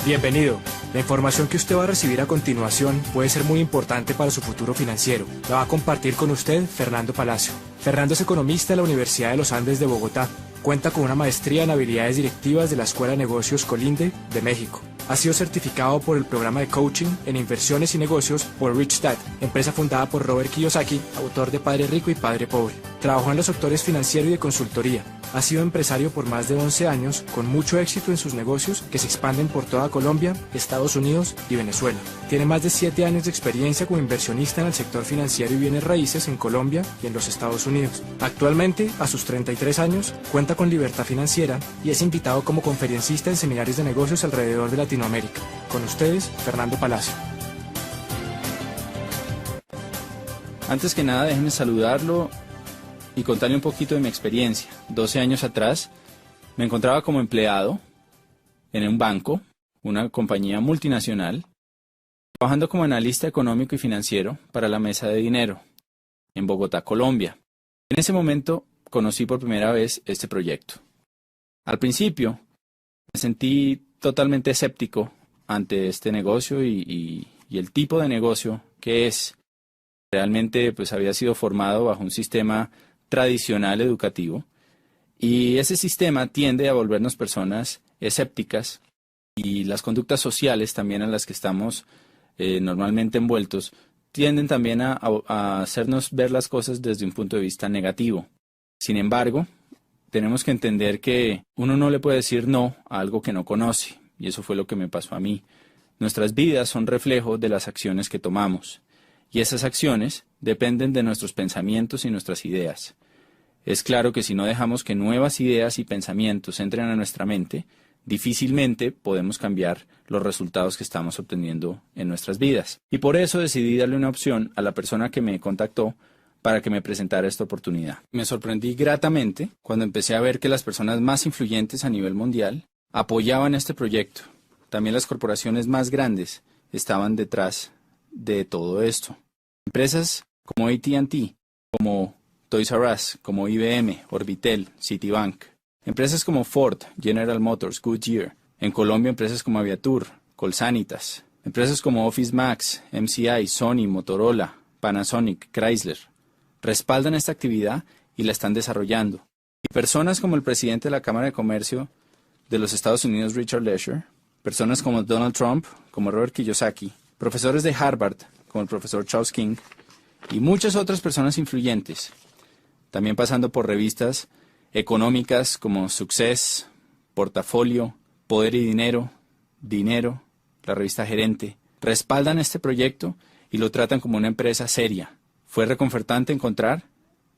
Bienvenido. La información que usted va a recibir a continuación puede ser muy importante para su futuro financiero. La va a compartir con usted Fernando Palacio. Fernando es economista de la Universidad de los Andes de Bogotá. Cuenta con una maestría en habilidades directivas de la Escuela de Negocios Colinde de México. Ha sido certificado por el programa de coaching en inversiones y negocios por Rich Dad, empresa fundada por Robert Kiyosaki, autor de Padre Rico y Padre Pobre. Trabajó en los sectores financiero y de consultoría. Ha sido empresario por más de 11 años, con mucho éxito en sus negocios que se expanden por toda Colombia, Estados Unidos y Venezuela. Tiene más de 7 años de experiencia como inversionista en el sector financiero y bienes raíces en Colombia y en los Estados Unidos. Actualmente, a sus 33 años, cuenta con libertad financiera y es invitado como conferencista en seminarios de negocios alrededor de Latinoamérica. Con ustedes, Fernando Palacio. Antes que nada, déjenme saludarlo y contarle un poquito de mi experiencia. 12 años atrás me encontraba como empleado en un banco, una compañía multinacional, trabajando como analista económico y financiero para la Mesa de Dinero, en Bogotá, Colombia. En ese momento conocí por primera vez este proyecto. Al principio me sentí totalmente escéptico ante este negocio y el tipo de negocio que es. Realmente pues había sido formado bajo un sistema tradicional educativo y ese sistema tiende a volvernos personas escépticas y las conductas sociales también en las que estamos normalmente envueltos tienden también a hacernos ver las cosas desde un punto de vista negativo. Sin embargo, tenemos que entender que uno no le puede decir no a algo que no conoce, y eso fue lo que me pasó a mí. Nuestras vidas son reflejo de las acciones que tomamos, y esas acciones dependen de nuestros pensamientos y nuestras ideas. Es claro que si no dejamos que nuevas ideas y pensamientos entren a nuestra mente, difícilmente podemos cambiar los resultados que estamos obteniendo en nuestras vidas. Y por eso decidí darle una opción a la persona que me contactó para que me presentara esta oportunidad. Me sorprendí gratamente cuando empecé a ver que las personas más influyentes a nivel mundial apoyaban este proyecto. También las corporaciones más grandes estaban detrás de todo esto. Empresas como AT&T, como Toys R Us, como IBM, Orbitel, Citibank. Empresas como Ford, General Motors, Goodyear. En Colombia, empresas como Aviatur, Colsanitas. Empresas como Office Max, MCI, Sony, Motorola, Panasonic, Chrysler. Respaldan esta actividad y la están desarrollando. Y personas como el presidente de la Cámara de Comercio de los Estados Unidos, Richard Lesher. Personas como Donald Trump, como Robert Kiyosaki. Profesores de Harvard, como el profesor Charles King. Y muchas otras personas influyentes. También pasando por revistas económicas como Success, Portafolio, Poder y Dinero, Dinero, la revista Gerente, respaldan este proyecto y lo tratan como una empresa seria. Fue reconfortante encontrar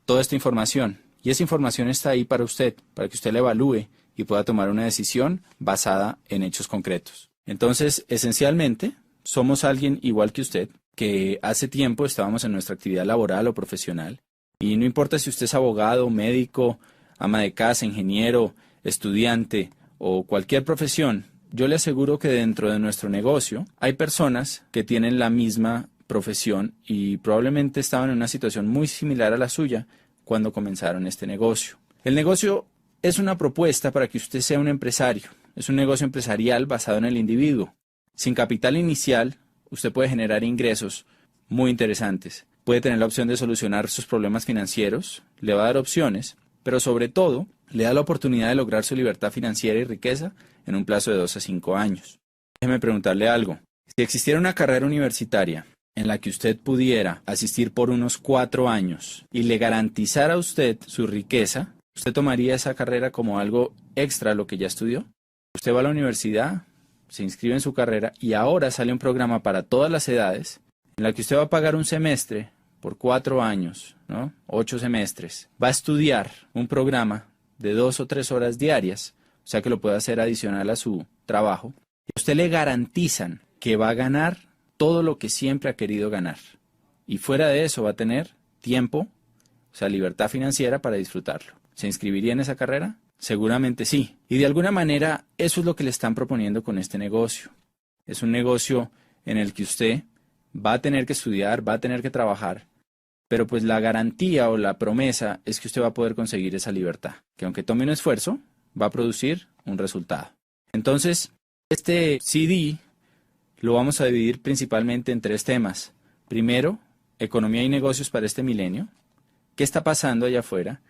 toda esta información y esa información está ahí para que usted la evalúe y pueda tomar una decisión basada en hechos concretos. Entonces, esencialmente, somos alguien igual que usted, que hace tiempo estábamos en nuestra actividad laboral o profesional. Y no importa si usted es abogado, médico, ama de casa, ingeniero, estudiante o cualquier profesión, yo le aseguro que dentro de nuestro negocio hay personas que tienen la misma profesión y probablemente estaban en una situación muy similar a la suya cuando comenzaron este negocio. El negocio es una propuesta para que usted sea un empresario. Es un negocio empresarial basado en el individuo. Sin capital inicial, usted puede generar ingresos muy interesantes. Puede tener la opción de solucionar sus problemas financieros, le va a dar opciones, pero sobre todo, le da la oportunidad de lograr su libertad financiera y riqueza en un plazo de 2 a 5 años. Déjeme preguntarle algo. Si existiera una carrera universitaria en la que usted pudiera asistir por unos 4 años y le garantizara a usted su riqueza, ¿usted tomaría esa carrera como algo extra a lo que ya estudió? Usted va a la universidad, se inscribe en su carrera y ahora sale un programa para todas las edades en la que usted va a pagar un semestre por 4 años, ¿no? 8 semestres. Va a estudiar un programa de 2 o 3 horas diarias, o sea que lo puede hacer adicional a su trabajo. Y a usted le garantizan que va a ganar todo lo que siempre ha querido ganar. Y fuera de eso va a tener tiempo, o sea, libertad financiera para disfrutarlo. ¿Se inscribiría en esa carrera? Seguramente sí. Y de alguna manera eso es lo que le están proponiendo con este negocio. Es un negocio en el que usted va a tener que estudiar, va a tener que trabajar, pero pues la garantía o la promesa es que usted va a poder conseguir esa libertad, que aunque tome un esfuerzo, va a producir un resultado. Entonces, Este CD lo vamos a dividir principalmente en 3 temas. Primero, economía y negocios para este milenio. ¿Qué está pasando allá afuera?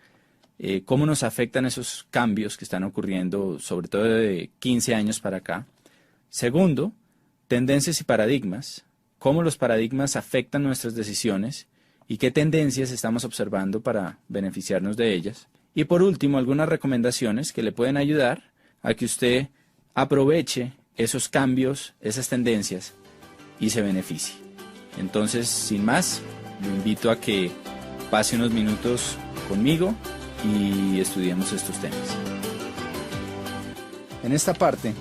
¿Cómo nos afectan esos cambios que están ocurriendo, sobre todo de 15 años para acá? Segundo, tendencias y paradigmas. ¿Cómo los paradigmas afectan nuestras decisiones? ¿Y qué tendencias estamos observando para beneficiarnos de ellas? Y por último, algunas recomendaciones que le pueden ayudar a que usted aproveche esos cambios, esas tendencias y se beneficie. Entonces, sin más, lo invito a que pase unos minutos conmigo y estudiemos estos temas. En esta parte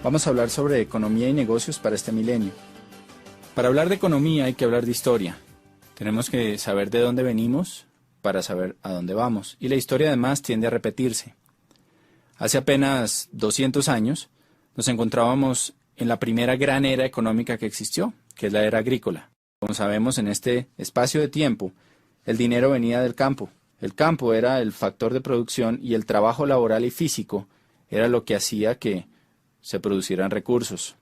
vamos a hablar sobre economía y negocios para este milenio. Para hablar de economía hay que hablar de historia. Tenemos que saber de dónde venimos para saber a dónde vamos. Y la historia además tiende a repetirse. Hace apenas 200 años nos encontrábamos en la primera gran era económica que existió, que es la era agrícola. Como sabemos, en este espacio de tiempo, el dinero venía del campo. El campo era el factor de producción y el trabajo laboral y físico era lo que hacía que se producieran recursos.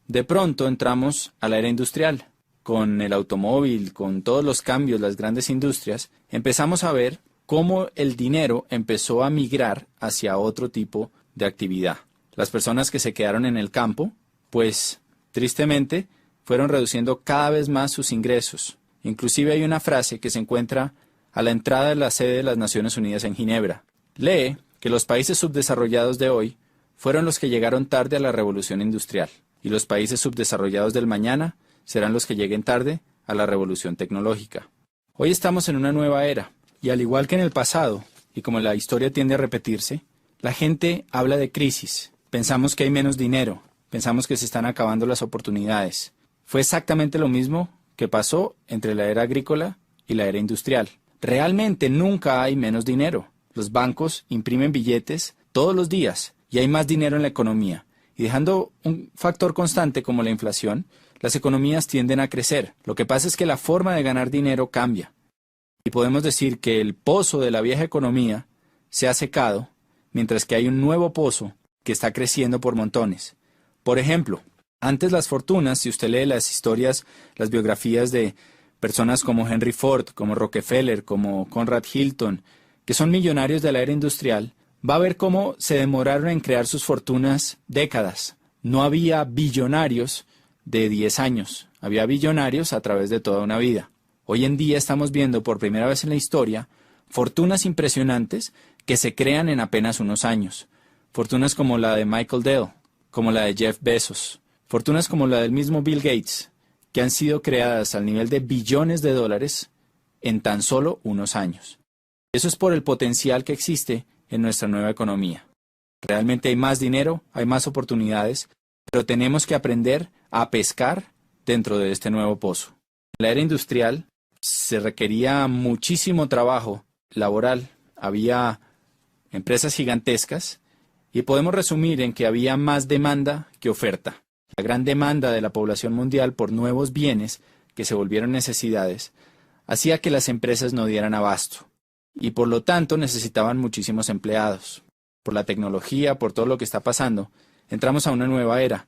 De pronto entramos a la era industrial. Con el automóvil, con todos los cambios, las grandes industrias, empezamos a ver cómo el dinero empezó a migrar hacia otro tipo de actividad. Las personas que se quedaron en el campo, pues tristemente, fueron reduciendo cada vez más sus ingresos. Inclusive hay una frase que se encuentra a la entrada de la sede de las Naciones Unidas en Ginebra. Lee que los países subdesarrollados de hoy fueron los que llegaron tarde a la revolución industrial, y los países subdesarrollados del mañana serán los que lleguen tarde a la revolución tecnológica. Hoy estamos en una nueva era, y al igual que en el pasado, y como la historia tiende a repetirse, la gente habla de crisis. Pensamos que hay menos dinero, pensamos que se están acabando las oportunidades. Fue exactamente lo mismo que pasó entre la era agrícola y la era industrial. Realmente nunca hay menos dinero. Los bancos imprimen billetes todos los días y hay más dinero en la economía. Y dejando un factor constante como la inflación, las economías tienden a crecer. Lo que pasa es que la forma de ganar dinero cambia. Y podemos decir que el pozo de la vieja economía se ha secado, mientras que hay un nuevo pozo que está creciendo por montones. Por ejemplo, antes las fortunas, si usted lee las historias, las biografías de personas como Henry Ford, como Rockefeller, como Conrad Hilton, que son millonarios de la era industrial, va a ver cómo se demoraron en crear sus fortunas décadas. No había billonarios de 10 años, había billonarios a través de toda una vida. Hoy en día estamos viendo por primera vez en la historia fortunas impresionantes que se crean en apenas unos años. Fortunas como la de Michael Dell, como la de Jeff Bezos, fortunas como la del mismo Bill Gates, que han sido creadas al nivel de billones de dólares en tan solo unos años. Eso es por el potencial que existe en nuestra nueva economía. Realmente hay más dinero, hay más oportunidades, pero tenemos que aprender a pescar dentro de este nuevo pozo. En la era industrial se requería muchísimo trabajo laboral, había empresas gigantescas y podemos resumir en que había más demanda que oferta. La gran demanda de la población mundial por nuevos bienes que se volvieron necesidades hacía que las empresas no dieran abasto y por lo tanto necesitaban muchísimos empleados. Por la tecnología, por todo lo que está pasando, entramos a una nueva era.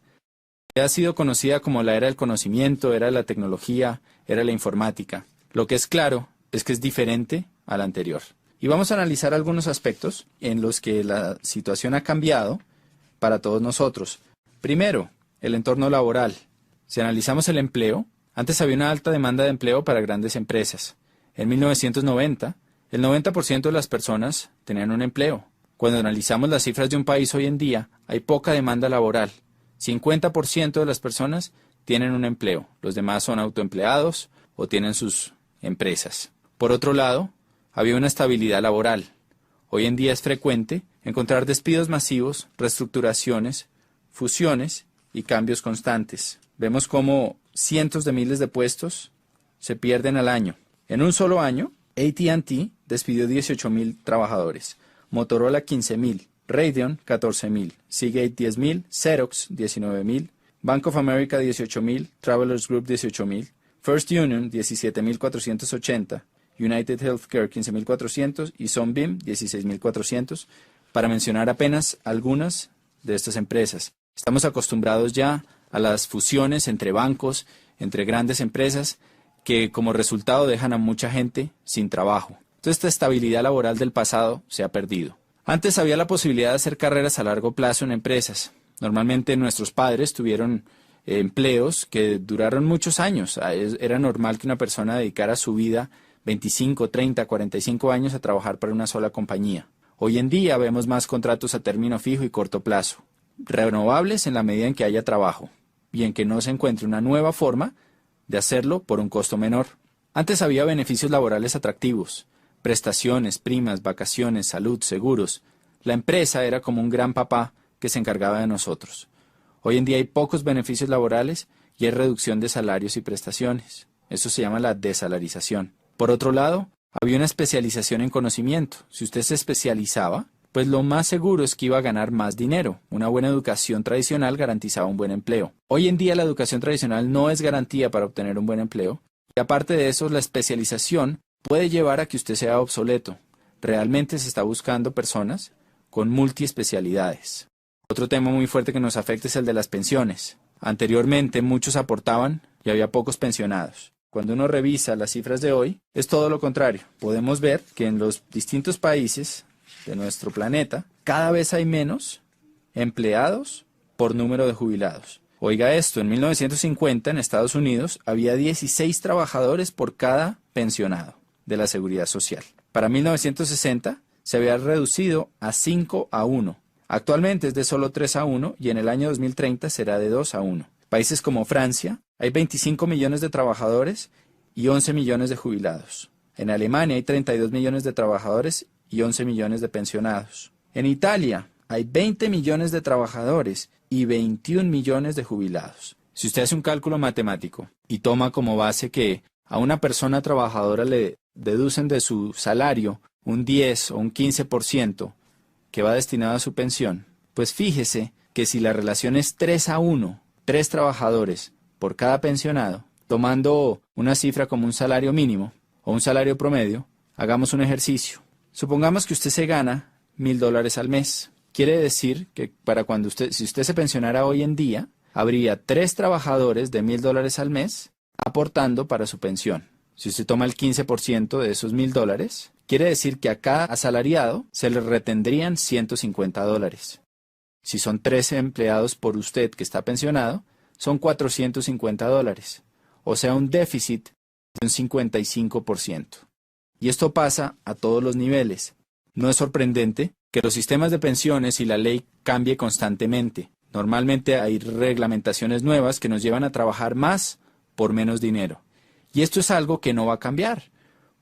Ha sido conocida como la era del conocimiento, era de la tecnología, era de la informática. Lo que es claro es que es diferente a la anterior. Y vamos a analizar algunos aspectos en los que la situación ha cambiado para todos nosotros. Primero, el entorno laboral. Si analizamos el empleo, antes había una alta demanda de empleo para grandes empresas. En 1990, el 90% de las personas tenían un empleo. Cuando analizamos las cifras de un país hoy en día, hay poca demanda laboral. 50% de las personas tienen un empleo. Los demás son autoempleados o tienen sus empresas. Por otro lado, había una estabilidad laboral. Hoy en día es frecuente encontrar despidos masivos, reestructuraciones, fusiones y cambios constantes. Vemos cómo cientos de miles de puestos se pierden al año. En un solo año, AT&T despidió 18,000 trabajadores, Motorola 15,000, Radeon 14,000, Seagate 10,000, Xerox 19,000, Bank of America 18,000, Travelers Group 18,000, First Union 17,480, United Healthcare 15,400 y Sunbeam 16,400, para mencionar apenas algunas de estas empresas. Estamos acostumbrados ya a las fusiones entre bancos, entre grandes empresas, que como resultado dejan a mucha gente sin trabajo. Entonces esta estabilidad laboral del pasado se ha perdido. Antes había la posibilidad de hacer carreras a largo plazo en empresas. Normalmente nuestros padres tuvieron empleos que duraron muchos años. Era normal que una persona dedicara su vida 25, 30, 45 años a trabajar para una sola compañía. Hoy en día vemos más contratos a término fijo y corto plazo, renovables en la medida en que haya trabajo y en que no se encuentre una nueva forma de hacerlo por un costo menor. Antes había beneficios laborales atractivos, prestaciones, primas, vacaciones, salud, seguros. La empresa era como un gran papá que se encargaba de nosotros. Hoy en día hay pocos beneficios laborales y hay reducción de salarios y prestaciones. Eso se llama la desalarización. Por otro lado, había una especialización en conocimiento. Si usted se especializaba, pues lo más seguro es que iba a ganar más dinero. Una buena educación tradicional garantizaba un buen empleo. Hoy en día la educación tradicional no es garantía para obtener un buen empleo. Y aparte de eso, la especialización puede llevar a que usted sea obsoleto. Realmente se está buscando personas con multiespecialidades. Otro tema muy fuerte que nos afecta es el de las pensiones. Anteriormente muchos aportaban y había pocos pensionados. Cuando uno revisa las cifras de hoy, es todo lo contrario. Podemos ver que en los distintos países de nuestro planeta, cada vez hay menos empleados por número de jubilados. Oiga esto, en 1950 en Estados Unidos había 16 trabajadores por cada pensionado de la Seguridad Social. Para 1960 se había reducido a 5 a 1. Actualmente es de solo 3 a 1 y en el año 2030 será de 2 a 1. Países como Francia, hay 25 millones de trabajadores y 11 millones de jubilados. En Alemania hay 32 millones de trabajadores y 11 millones de pensionados. En Italia hay 20 millones de trabajadores y 21 millones de jubilados. Si usted hace un cálculo matemático y toma como base que a una persona trabajadora le deducen de su salario un 10 o un 15% que va destinado a su pensión, pues fíjese que si la relación es 3 a 1, 3 trabajadores por cada pensionado, tomando una cifra como un salario mínimo o un salario promedio, hagamos un ejercicio. Supongamos que usted se gana $1,000 al mes. Quiere decir que si usted se pensionara hoy en día, habría 3 trabajadores de $1,000 al mes aportando para su pensión. Si usted toma el 15% de esos $1,000, quiere decir que a cada asalariado se le retendrían $150. Si son 13 empleados por usted que está pensionado, son $450, o sea un déficit de un 55%. Y esto pasa a todos los niveles. No es sorprendente que los sistemas de pensiones y la ley cambie constantemente. Normalmente hay reglamentaciones nuevas que nos llevan a trabajar más por menos dinero. Y esto es algo que no va a cambiar,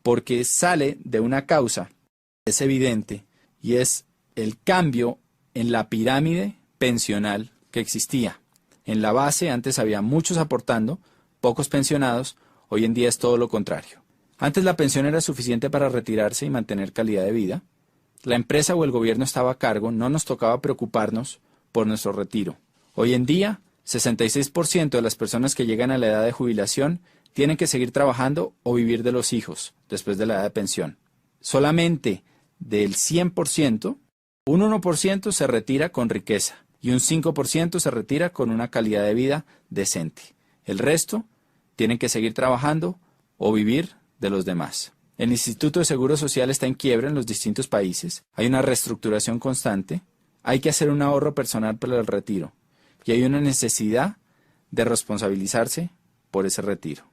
porque sale de una causa, es evidente, y es el cambio en la pirámide pensional que existía. En la base antes había muchos aportando, pocos pensionados, hoy en día es todo lo contrario. Antes la pensión era suficiente para retirarse y mantener calidad de vida. La empresa o el gobierno estaba a cargo, no nos tocaba preocuparnos por nuestro retiro. Hoy en día, 66% de las personas que llegan a la edad de jubilación tienen que seguir trabajando o vivir de los hijos después de la edad de pensión. Solamente del 100%, un 1% se retira con riqueza y un 5% se retira con una calidad de vida decente. El resto tienen que seguir trabajando o vivir de los demás. El Instituto de Seguro Social está en quiebra en los distintos países. Hay una reestructuración constante. Hay que hacer un ahorro personal para el retiro. Y hay una necesidad de responsabilizarse por ese retiro.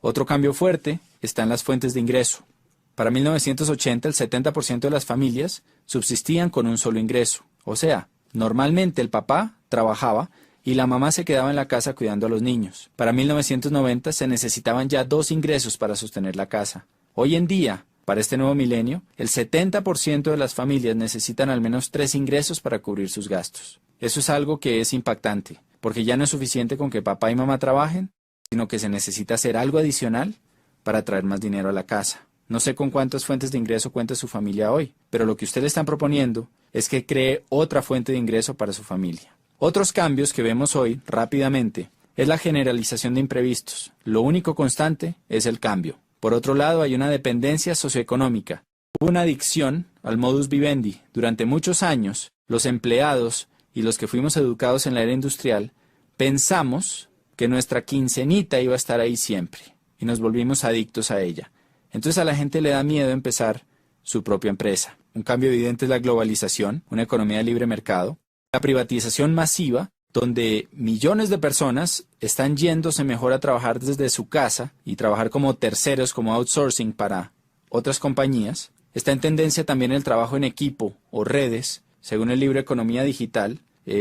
Otro cambio fuerte está en las fuentes de ingreso. Para 1980, el 70% de las familias subsistían con un solo ingreso. O sea, normalmente el papá trabajaba y la mamá se quedaba en la casa cuidando a los niños. Para 1990 se necesitaban ya 2 ingresos para sostener la casa. Hoy en día, para este nuevo milenio, el 70% de las familias necesitan al menos 3 ingresos para cubrir sus gastos. Eso es algo que es impactante, porque ya no es suficiente con que papá y mamá trabajen, sino que se necesita hacer algo adicional para traer más dinero a la casa. No sé con cuántas fuentes de ingreso cuenta su familia hoy, pero lo que usted le están proponiendo es que cree otra fuente de ingreso para su familia. Otros cambios que vemos hoy, rápidamente, es la generalización de imprevistos. Lo único constante es el cambio. Por otro lado, hay una dependencia socioeconómica. Hubo una adicción al modus vivendi. Durante muchos años, los empleados y los que fuimos educados en la era industrial, pensamos que nuestra quincenita iba a estar ahí siempre y nos volvimos adictos a ella. Entonces a la gente le da miedo empezar su propia empresa. Un cambio evidente es la globalización, una economía de libre mercado, la privatización masiva, donde millones de personas están yéndose mejor a trabajar desde su casa y trabajar como terceros, como outsourcing para otras compañías. Está en tendencia también el trabajo en equipo o redes, según el libro Economía Digital.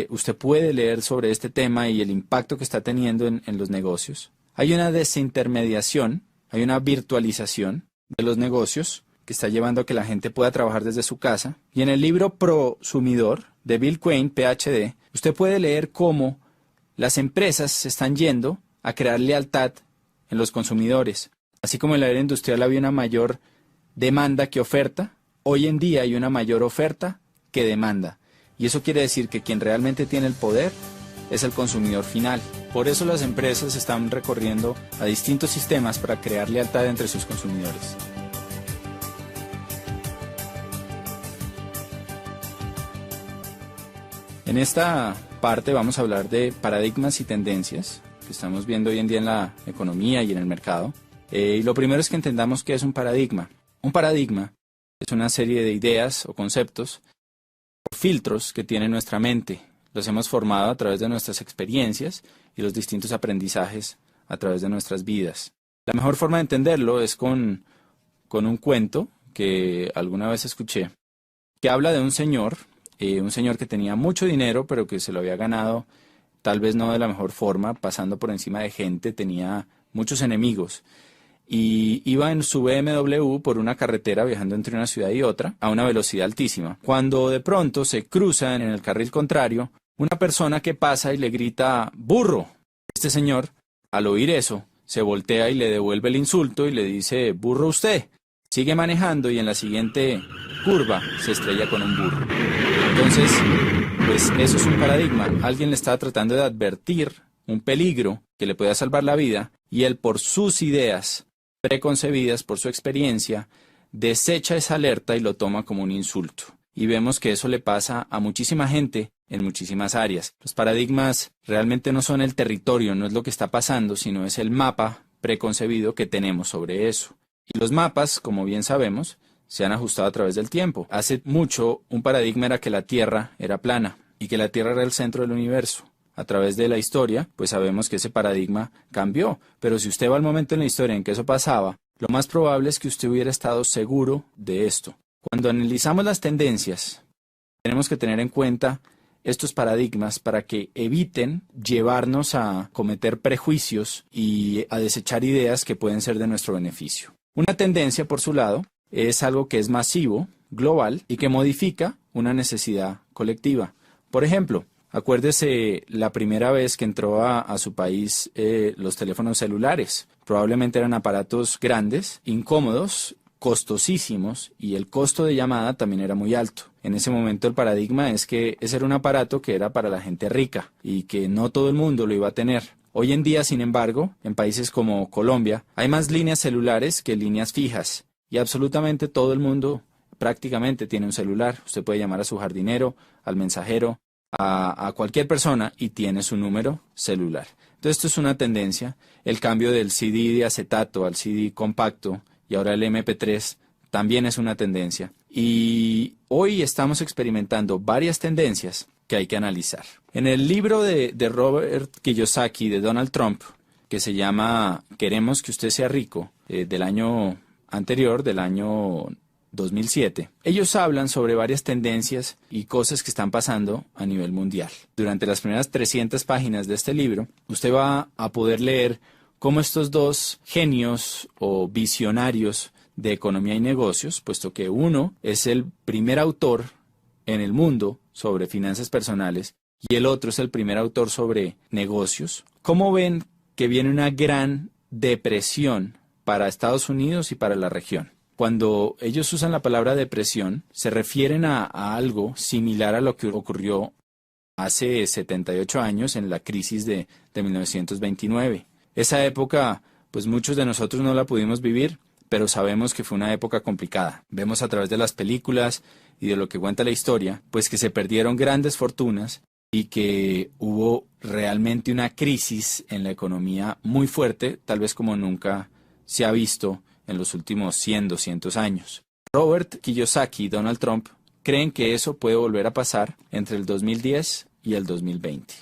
Usted puede leer sobre este tema y el impacto que está teniendo en los negocios. Hay una desintermediación, hay una virtualización de los negocios que está llevando a que la gente pueda trabajar desde su casa. Y en el libro Prosumidor de Bill Quain, PhD, usted puede leer cómo las empresas se están yendo a crear lealtad en los consumidores. Así como en la era industrial había una mayor demanda que oferta, hoy en día hay una mayor oferta que demanda. Y eso quiere decir que quien realmente tiene el poder es el consumidor final. Por eso las empresas están recorriendo a distintos sistemas para crear lealtad entre sus consumidores. En esta parte vamos a hablar de paradigmas y tendencias que estamos viendo hoy en día en la economía y en el mercado. Y lo primero es que entendamos qué es un paradigma. Un paradigma es una serie de ideas o conceptos o filtros que tiene nuestra mente. Los hemos formado a través de nuestras experiencias y los distintos aprendizajes a través de nuestras vidas. La mejor forma de entenderlo es con un cuento que alguna vez escuché, que habla de un señor que tenía mucho dinero, pero que se lo había ganado tal vez no de la mejor forma, pasando por encima de gente, tenía muchos enemigos. Y iba en su BMW por una carretera viajando entre una ciudad y otra a una velocidad altísima. Cuando de pronto se cruzan en el carril contrario una persona que pasa y le grita ¡burro! Este señor, al oír eso, se voltea y le devuelve el insulto y le dice ¡burro usted! Sigue manejando y en la siguiente curva se estrella con un burro. Entonces, pues eso es un paradigma. Alguien le está tratando de advertir un peligro que le pueda salvar la vida y él por sus ideas preconcebidas, por su experiencia, desecha esa alerta y lo toma como un insulto. Y vemos que eso le pasa a muchísima gente en muchísimas áreas. Los paradigmas realmente no son el territorio, no es lo que está pasando, sino es el mapa preconcebido que tenemos sobre eso. Y los mapas, como bien sabemos, se han ajustado a través del tiempo. Hace mucho, un paradigma era que la Tierra era plana y que la Tierra era el centro del universo. A través de la historia, pues sabemos que ese paradigma cambió. Pero si usted va al momento en la historia en que eso pasaba, lo más probable es que usted hubiera estado seguro de esto. Cuando analizamos las tendencias, tenemos que tener en cuenta estos paradigmas para que eviten llevarnos a cometer prejuicios y a desechar ideas que pueden ser de nuestro beneficio. Una tendencia, por su lado, es algo que es masivo, global y que modifica una necesidad colectiva. Por ejemplo, acuérdese la primera vez que entró a su país los teléfonos celulares. Probablemente eran aparatos grandes, incómodos, costosísimos y el costo de llamada también era muy alto. En ese momento el paradigma es que ese era un aparato que era para la gente rica y que no todo el mundo lo iba a tener. Hoy en día, sin embargo, en países como Colombia, hay más líneas celulares que líneas fijas y absolutamente todo el mundo prácticamente tiene un celular. Usted puede llamar a su jardinero, al mensajero, a cualquier persona y tiene su número celular. Entonces esto es una tendencia. El cambio del CD de acetato al CD compacto y ahora el MP3 también es una tendencia. Y hoy estamos experimentando varias tendencias que hay que analizar. En el libro de Robert Kiyosaki, de Donald Trump, que se llama Queremos que usted sea rico, del año anterior, del año 2007, ellos hablan sobre varias tendencias y cosas que están pasando a nivel mundial. Durante las primeras 300 páginas de este libro, usted va a poder leer cómo estos dos genios o visionarios de economía y negocios, puesto que uno es el primer autor en el mundo sobre finanzas personales y el otro es el primer autor sobre negocios, cómo ven que viene una gran depresión para Estados Unidos y para la región. Cuando ellos usan la palabra depresión, se refieren a algo similar a lo que ocurrió hace 78 años en la crisis de 1929. Esa época, pues muchos de nosotros no la pudimos vivir, pero sabemos que fue una época complicada. Vemos a través de las películas y de lo que cuenta la historia, pues que se perdieron grandes fortunas y que hubo realmente una crisis en la economía muy fuerte, tal vez como nunca se ha visto en los últimos 100, 200 años. Robert Kiyosaki y Donald Trump creen que eso puede volver a pasar entre el 2010 y el 2020.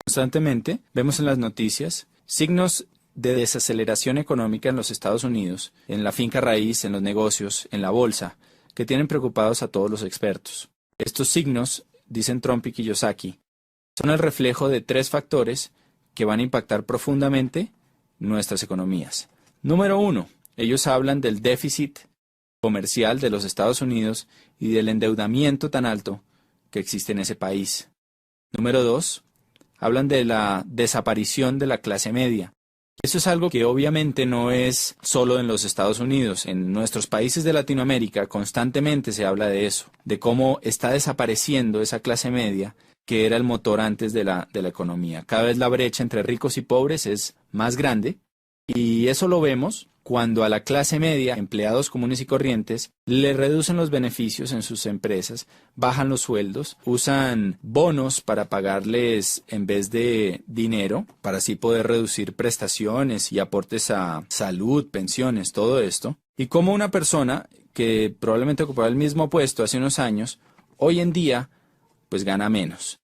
Constantemente vemos en las noticias signos de desaceleración económica en los Estados Unidos, en la finca raíz, en los negocios, en la bolsa, que tienen preocupados a todos los expertos. Estos signos, dicen Trump y Kiyosaki, son el reflejo de 3 factores que van a impactar profundamente nuestras economías. Número 1, ellos hablan del déficit comercial de los Estados Unidos y del endeudamiento tan alto que existe en ese país. Número 2, hablan de la desaparición de la clase media. Eso es algo que obviamente no es solo en los Estados Unidos. En nuestros países de Latinoamérica constantemente se habla de eso, de cómo está desapareciendo esa clase media que era el motor antes de la economía. Cada vez la brecha entre ricos y pobres es más grande y eso lo vemos cuando a la clase media, empleados comunes y corrientes, le reducen los beneficios en sus empresas, bajan los sueldos, usan bonos para pagarles en vez de dinero, para así poder reducir prestaciones y aportes a salud, pensiones, todo esto. Y como una persona que probablemente ocupaba el mismo puesto hace unos años, hoy en día, pues gana menos.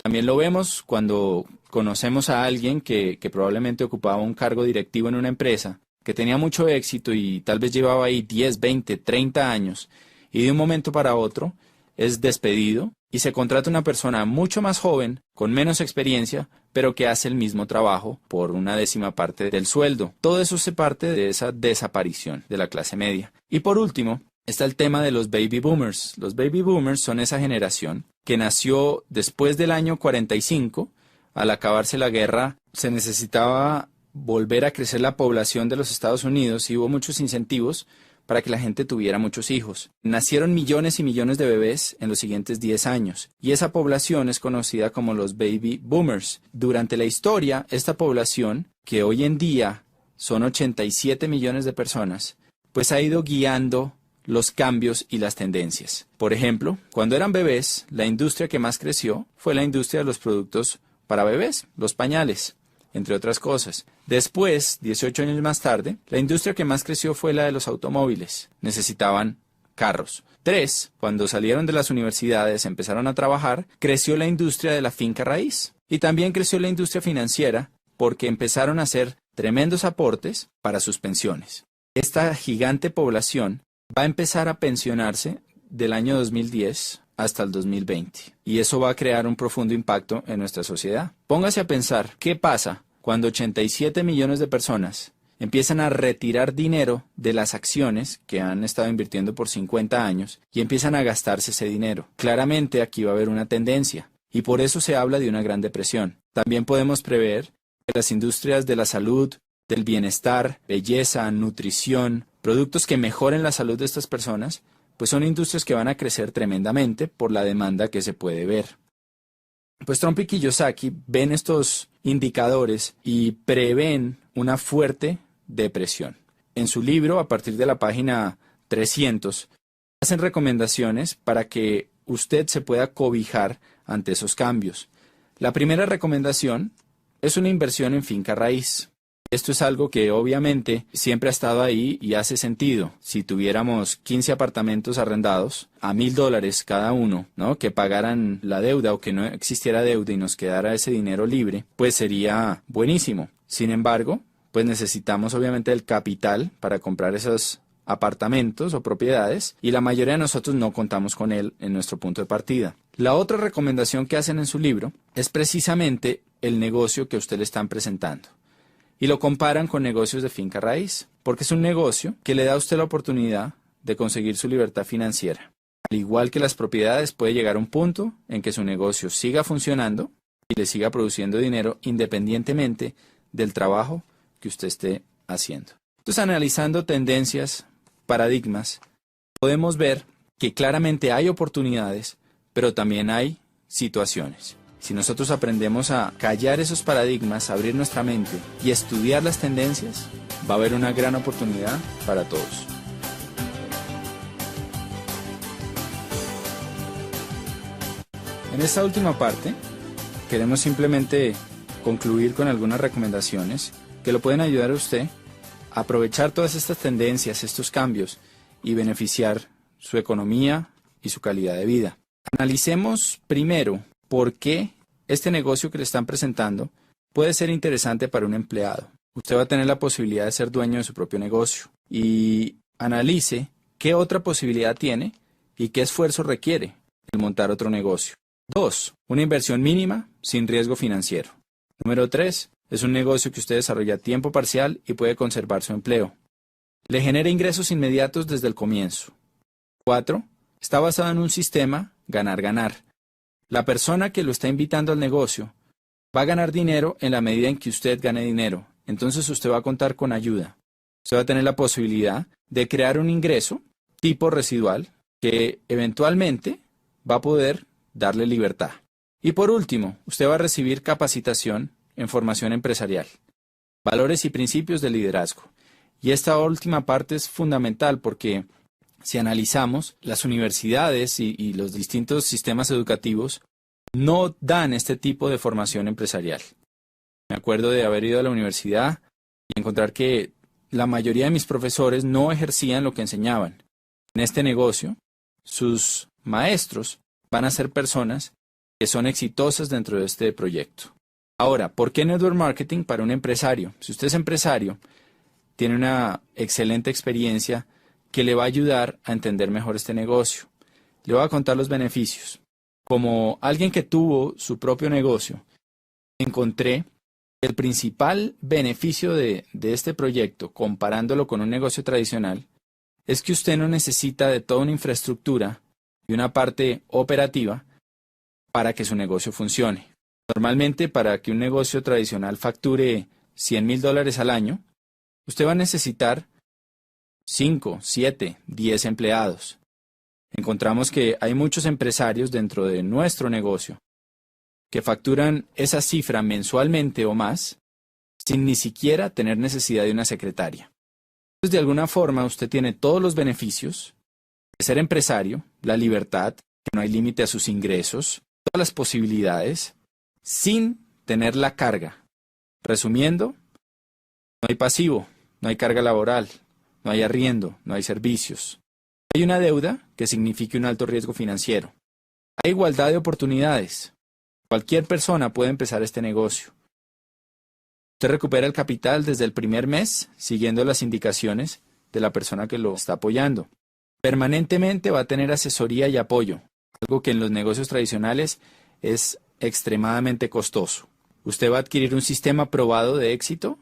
También lo vemos cuando conocemos a alguien que probablemente ocupaba un cargo directivo en una empresa, que tenía mucho éxito y tal vez llevaba ahí 10, 20, 30 años, y de un momento para otro es despedido y se contrata una persona mucho más joven, con menos experiencia, pero que hace el mismo trabajo por una 10ª parte del sueldo. Todo eso se parte de esa desaparición de la clase media. Y por último, está el tema de los baby boomers. Los baby boomers son esa generación que nació después del año 45. Al acabarse la guerra, se necesitaba volver a crecer la población de los Estados Unidos y hubo muchos incentivos para que la gente tuviera muchos hijos. Nacieron millones y millones de bebés en los siguientes 10 años y esa población es conocida como los baby boomers. Durante la historia, esta población, que hoy en día son 87 millones de personas, pues ha ido guiando los cambios y las tendencias. Por ejemplo, cuando eran bebés, la industria que más creció fue la industria de los productos para bebés, los pañales, entre otras cosas. Después, 18 años más tarde, la industria que más creció fue la de los automóviles. Necesitaban carros. 3, cuando salieron de las universidades, empezaron a trabajar, creció la industria de la finca raíz. Y también creció la industria financiera porque empezaron a hacer tremendos aportes para sus pensiones. Esta gigante población va a empezar a pensionarse del año 2010 hasta el 2020. Y eso va a crear un profundo impacto en nuestra sociedad. Póngase a pensar, ¿qué pasa cuando 87 millones de personas empiezan a retirar dinero de las acciones que han estado invirtiendo por 50 años y empiezan a gastarse ese dinero? Claramente aquí va a haber una tendencia y por eso se habla de una gran depresión. También podemos prever que las industrias de la salud, del bienestar, belleza, nutrición, productos que mejoren la salud de estas personas, pues son industrias que van a crecer tremendamente por la demanda que se puede ver. Pues Trump y Kiyosaki ven estos indicadores y prevén una fuerte depresión. En su libro, a partir de la página 300, hacen recomendaciones para que usted se pueda cobijar ante esos cambios. La primera recomendación es una inversión en finca raíz. Esto es algo que obviamente siempre ha estado ahí y hace sentido. Si tuviéramos 15 apartamentos arrendados a $1,000 cada uno, ¿no?, que pagaran la deuda o que no existiera deuda y nos quedara ese dinero libre, pues sería buenísimo. Sin embargo, pues necesitamos obviamente el capital para comprar esos apartamentos o propiedades y la mayoría de nosotros no contamos con él en nuestro punto de partida. La otra recomendación que hacen en su libro es precisamente el negocio que a usted le están presentando. Y lo comparan con negocios de finca raíz, porque es un negocio que le da a usted la oportunidad de conseguir su libertad financiera. Al igual que las propiedades, puede llegar a un punto en que su negocio siga funcionando y le siga produciendo dinero independientemente del trabajo que usted esté haciendo. Entonces, analizando tendencias, paradigmas, podemos ver que claramente hay oportunidades, pero también hay situaciones. Si nosotros aprendemos a callar esos paradigmas, a abrir nuestra mente y estudiar las tendencias, va a haber una gran oportunidad para todos. En esta última parte, queremos simplemente concluir con algunas recomendaciones que lo pueden ayudar a usted a aprovechar todas estas tendencias, estos cambios y beneficiar su economía y su calidad de vida. Analicemos primero por qué este negocio que le están presentando puede ser interesante para un empleado. Usted va a tener la posibilidad de ser dueño de su propio negocio y analice qué otra posibilidad tiene y qué esfuerzo requiere el montar otro negocio. 2. Una inversión mínima sin riesgo financiero. Número 3. Es un negocio que usted desarrolla a tiempo parcial y puede conservar su empleo. Le genera ingresos inmediatos desde el comienzo. 4. Está basado en un sistema ganar-ganar. La persona que lo está invitando al negocio va a ganar dinero en la medida en que usted gane dinero. Entonces usted va a contar con ayuda. Usted va a tener la posibilidad de crear un ingreso tipo residual que eventualmente va a poder darle libertad. Y por último, usted va a recibir capacitación en formación empresarial, valores y principios de liderazgo. Y esta última parte es fundamental porque si analizamos, las universidades y los distintos sistemas educativos no dan este tipo de formación empresarial. Me acuerdo de haber ido a la universidad y encontrar que la mayoría de mis profesores no ejercían lo que enseñaban. En este negocio, sus maestros van a ser personas que son exitosas dentro de este proyecto. Ahora, ¿por qué Network Marketing para un empresario? Si usted es empresario, tiene una excelente experiencia que le va a ayudar a entender mejor este negocio. Le voy a contar los beneficios. Como alguien que tuvo su propio negocio, encontré el principal beneficio de este proyecto, comparándolo con un negocio tradicional, es que usted no necesita de toda una infraestructura y una parte operativa para que su negocio funcione. Normalmente, para que un negocio tradicional facture $100,000 al año, usted va a necesitar 5, 7, 10 empleados. Encontramos que hay muchos empresarios dentro de nuestro negocio que facturan esa cifra mensualmente o más sin ni siquiera tener necesidad de una secretaria. Entonces, de alguna forma, usted tiene todos los beneficios de ser empresario, la libertad, que no hay límite a sus ingresos, todas las posibilidades, sin tener la carga. Resumiendo, no hay pasivo, no hay carga laboral, no hay arriendo, no hay servicios. Hay una deuda que signifique un alto riesgo financiero. Hay igualdad de oportunidades. Cualquier persona puede empezar este negocio. Usted recupera el capital desde el primer mes, siguiendo las indicaciones de la persona que lo está apoyando. Permanentemente va a tener asesoría y apoyo, algo que en los negocios tradicionales es extremadamente costoso. Usted va a adquirir un sistema probado de éxito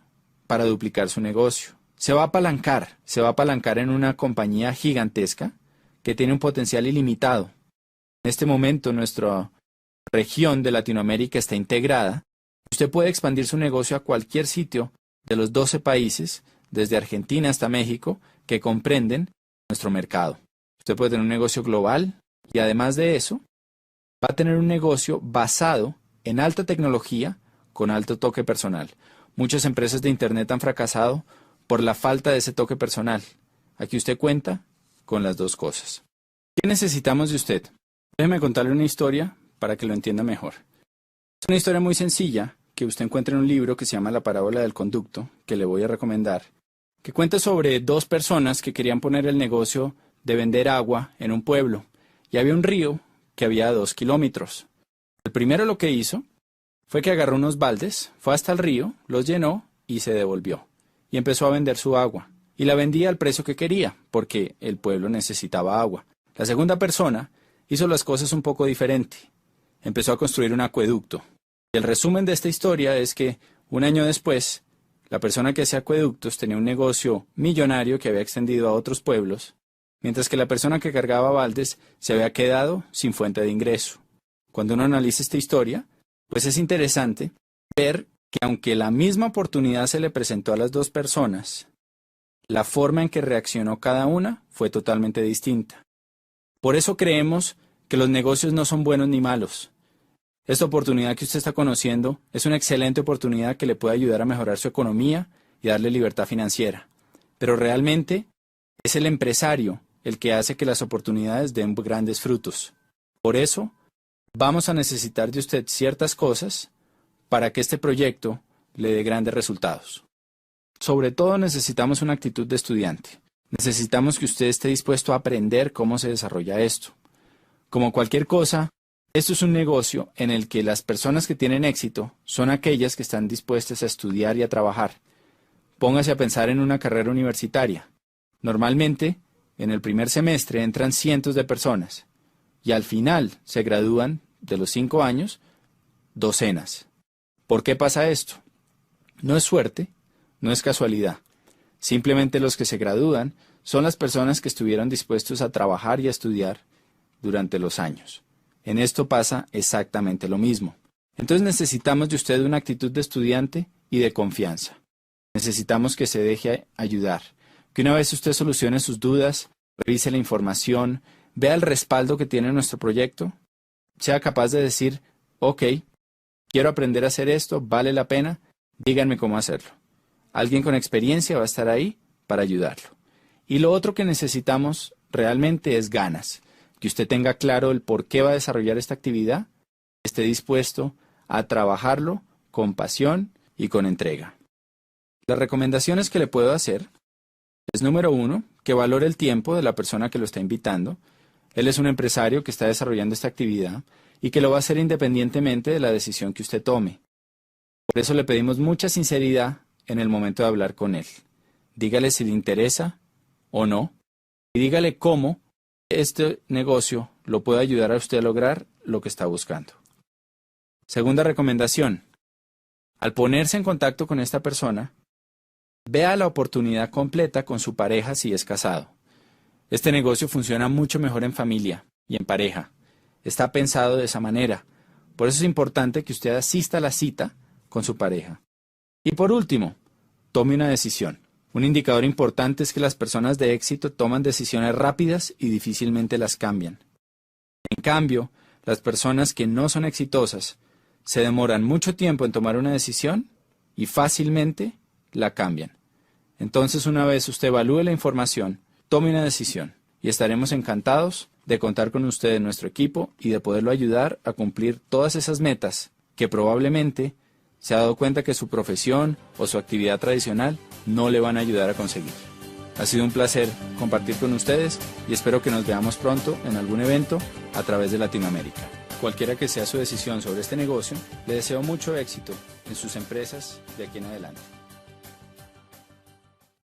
para duplicar su negocio. Se va a apalancar en una compañía gigantesca que tiene un potencial ilimitado. En este momento nuestra región de Latinoamérica está integrada. Usted puede expandir su negocio a cualquier sitio de los 12 países, desde Argentina hasta México, que comprenden nuestro mercado. Usted puede tener un negocio global y además de eso, va a tener un negocio basado en alta tecnología con alto toque personal. Muchas empresas de Internet han fracasado por la falta de ese toque personal. Aquí usted cuenta con las dos cosas. ¿Qué necesitamos de usted? Déjeme contarle una historia para que lo entienda mejor. Es una historia muy sencilla que usted encuentra en un libro que se llama La parábola del conducto, que le voy a recomendar, que cuenta sobre dos personas que querían poner el negocio de vender agua en un pueblo, y había un río que había a 2 kilómetros. El primero lo que hizo fue que agarró unos baldes, fue hasta el río, los llenó y se devolvió, y empezó a vender su agua, y la vendía al precio que quería, porque el pueblo necesitaba agua. La segunda persona hizo las cosas un poco diferente. Empezó a construir un acueducto. Y el resumen de esta historia es que un año después, la persona que hacía acueductos tenía un negocio millonario que había extendido a otros pueblos, mientras que la persona que cargaba baldes se había quedado sin fuente de ingreso. Cuando uno analiza esta historia, pues es interesante ver que aunque la misma oportunidad se le presentó a las dos personas, la forma en que reaccionó cada una fue totalmente distinta. Por eso creemos que los negocios no son buenos ni malos. Esta oportunidad que usted está conociendo es una excelente oportunidad que le puede ayudar a mejorar su economía y darle libertad financiera. Pero realmente es el empresario el que hace que las oportunidades den grandes frutos. Por eso, vamos a necesitar de usted ciertas cosas para que este proyecto le dé grandes resultados. Sobre todo necesitamos una actitud de estudiante. Necesitamos que usted esté dispuesto a aprender cómo se desarrolla esto. Como cualquier cosa, esto es un negocio en el que las personas que tienen éxito son aquellas que están dispuestas a estudiar y a trabajar. Póngase a pensar en una carrera universitaria. Normalmente, en el primer semestre entran cientos de personas y al final se gradúan de los 5 años docenas. ¿Por qué pasa esto? No es suerte, no es casualidad. Simplemente los que se gradúan son las personas que estuvieron dispuestos a trabajar y a estudiar durante los años. En esto pasa exactamente lo mismo. Entonces necesitamos de usted una actitud de estudiante y de confianza. Necesitamos que se deje ayudar, que una vez usted solucione sus dudas, revise la información, vea el respaldo que tiene nuestro proyecto, sea capaz de decir, ok, quiero aprender a hacer esto, vale la pena, díganme cómo hacerlo. Alguien con experiencia va a estar ahí para ayudarlo. Y lo otro que necesitamos realmente es ganas, que usted tenga claro el por qué va a desarrollar esta actividad, esté dispuesto a trabajarlo con pasión y con entrega. Las recomendaciones que le puedo hacer es, número 1, que valore el tiempo de la persona que lo está invitando. Él es un empresario que está desarrollando esta actividad y que lo va a hacer independientemente de la decisión que usted tome. Por eso le pedimos mucha sinceridad en el momento de hablar con él. Dígale si le interesa o no y dígale cómo este negocio lo puede ayudar a usted a lograr lo que está buscando. Segunda recomendación. Al ponerse en contacto con esta persona, vea la oportunidad completa con su pareja si es casado. Este negocio funciona mucho mejor en familia y en pareja. Está pensado de esa manera. Por eso es importante que usted asista a la cita con su pareja. Y por último, tome una decisión. Un indicador importante es que las personas de éxito toman decisiones rápidas y difícilmente las cambian. En cambio, las personas que no son exitosas se demoran mucho tiempo en tomar una decisión y fácilmente la cambian. Entonces, una vez usted evalúe la información, tome una decisión y estaremos encantados de contar con usted en nuestro equipo y de poderlo ayudar a cumplir todas esas metas que probablemente se ha dado cuenta que su profesión o su actividad tradicional no le van a ayudar a conseguir. Ha sido un placer compartir con ustedes y espero que nos veamos pronto en algún evento a través de Latinoamérica. Cualquiera que sea su decisión sobre este negocio, le deseo mucho éxito en sus empresas de aquí en adelante.